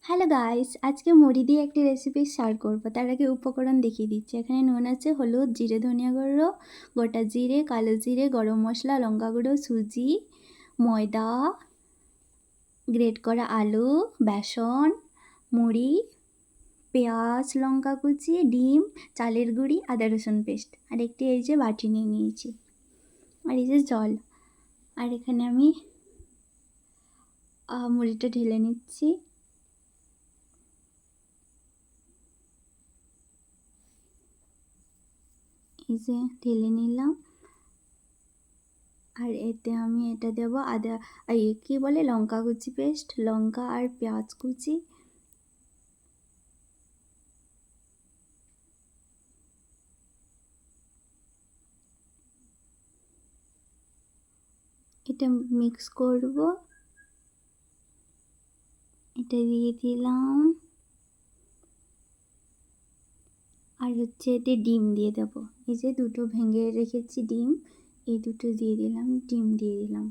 Hello guys, আজকে মুড়ি দিয়ে একটি রেসিপি শেয়ার করব। তার আগে উপকরণ দেখিয়ে দিচ্ছি। এখানে নুন আছে, হলুদ, জিরে, ধনিয়া গুঁড়ো, গোটা জিরে, কালো জিরে, গরম মশলা, লঙ্কা গুঁড়ো, সুজি, ময়দা, গ্রেট করা আলু, বেসন, মুড়ি, পেঁয়াজ, লঙ্কা কুচি, ডিম, চালের গুঁড়ি, আদা রসুন পেস্ট। আর একটি এই যে বাটি নিয়ে নিয়েছি, আর এই যে জল। আর এখানে আমি মুড়িটা ঢেলে নিচ্ছি। এই যে ঢেলে নিলাম। আর এতে আমি এটা দেবো আদা, এই কী বলে, লঙ্কা কুচি পেস্ট, লঙ্কা আর পেঁয়াজ কুচি। এটা মিক্স করব। এটা দিয়ে দিলাম। আর হচ্ছে এতে ডিম দিয়ে দেবো। এই যে দুটো ভেঙে রেখেছি ডিম, এই দুটো দিয়ে দিলাম। ডিম দিয়ে দিলাম,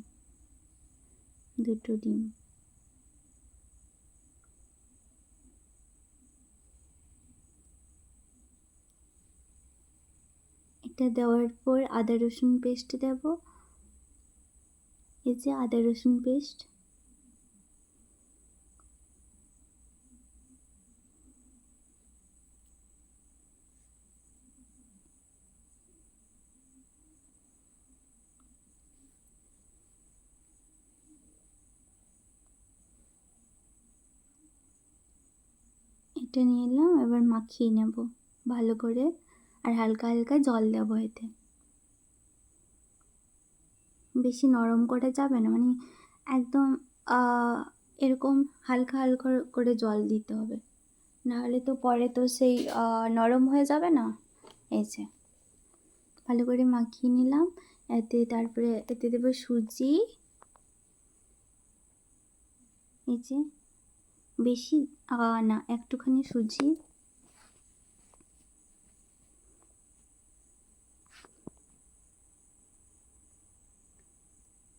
দুটো ডিম। এটা দেওয়ার পর আদা রসুন পেস্ট দেব। এই যে আদা রসুন পেস্ট। এটা নিয়ে এলাম, এবার মাখিয়ে নেব ভালো করে। আর হালকা হালকা জল দেবো এতে। বেশি নরম করা যাবে না, মানে একদম এরকম হালকা হালকা করে জল দিতে হবে, নাহলে তো পরে তো সেই নরম হয়ে যাবে না। এই যে ভালো করে মাখিয়ে নিলাম। তারপরে এতে দেবো সুজি। এই যে বেশি না, একটুখানি সুজি।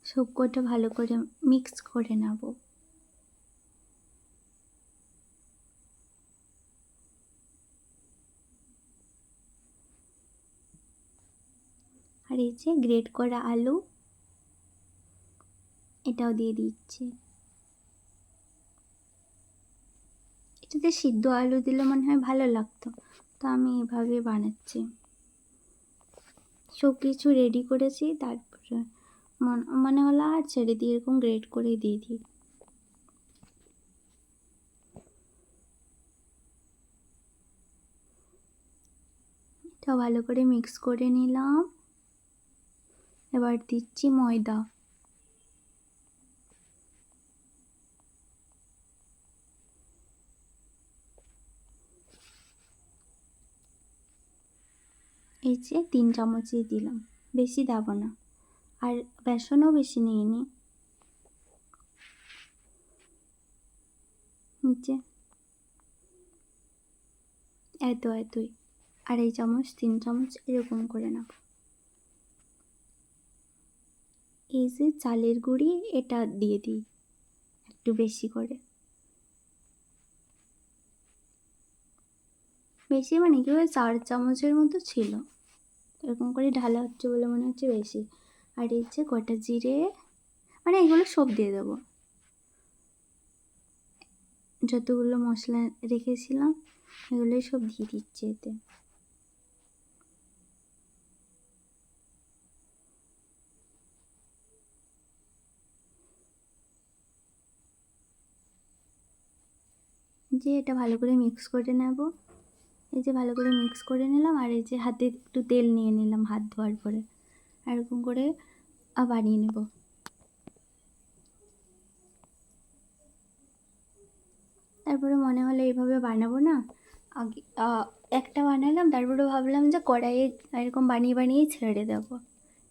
সবকটা ভালো করে মিক্স করে নেব। আর এই যে গ্রেট করা আলু, এটাও দিয়ে দিচ্ছি। এটাতে সিদ্ধ আলু দিলে মনে হয় ভালো লাগতো, তো আমি এভাবে বানাচ্ছি। সব কিছু রেডি করেছি, তারপরে মনে হলো আর ছেড়ে দিয়ে এরকম গ্রেট করে দিয়ে দিই। এটা ভালো করে মিক্স করে নিলাম। এবার দিচ্ছি ময়দা। এই যে 3 চামচই দিলাম, বেশি দেবো না। আর বেসনও বেশি নিইনি। নিচে এতই 2.5 চামচ, 3 চামচ এরকম করে নেব। এই যে চালের গুঁড়ি, এটা দিয়ে দিই একটু বেশি করে। বেশি মানে কি, ওই 4 চামচের মতো ছিল। এরকম করে ঢালা হচ্ছে বলে মনে হচ্ছে বেশি। আর এই যে গোটা জিরে, মানে এগুলো সব দিয়ে দেবো। যতগুলো মশলা রেখেছিলাম এগুলোই সব দিয়ে দিচ্ছি এতে। যে এটা ভালো করে মিক্স করে নেব। এই যে ভালো করে মিক্স করে নিলাম। আর এই যে হাতে একটু তেল নিয়ে নিলাম হাত ধোয়ার পরে, এরকম করে বানিয়ে নেব। তারপরে মনে হলো এইভাবে বানাবো না, আগে একটা বানালাম, তারপরে ভাবলাম যে কড়াইয়ে এরকম বানিয়ে বানিয়েই ছেড়ে দেবো।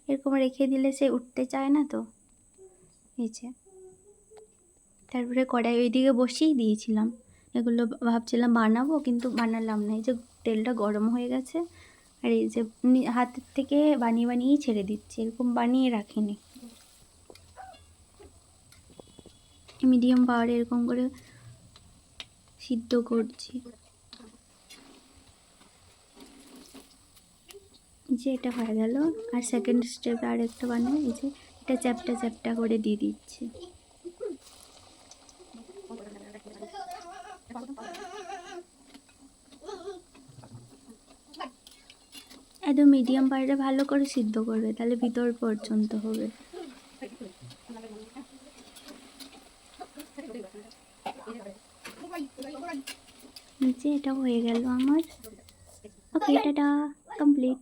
এরকম রেখে দিলে সে উঠতে চায় না তো। এই যে তারপরে কড়াই ওইদিকে বসিয়ে দিয়েছিলাম। এগুলো ভাবছিলাম বানাবো, কিন্তু বানালাম না। এই যে তেলটা গরম হয়ে গেছে। আর এই যে হাতের থেকে বানিয়ে বানিয়েই ছেড়ে দিচ্ছি, এরকম বানিয়ে রাখিনি। মিডিয়াম পাওয়ারে এরকম করে সিদ্ধ করছি। যে এটা হয়ে গেল, আর সেকেন্ড স্টেপ আর একটা বানাই। এই যে এটা চ্যাপটা চ্যাপটা করে দিয়ে দিচ্ছি। একদম মিডিয়াম পারে ভালো করে সিদ্ধ করবে, তাহলে ভিতর পর্যন্ত হবে। নিচে এটা হয়ে গেল আমার। ওকে, টাটা, কমপ্লিট।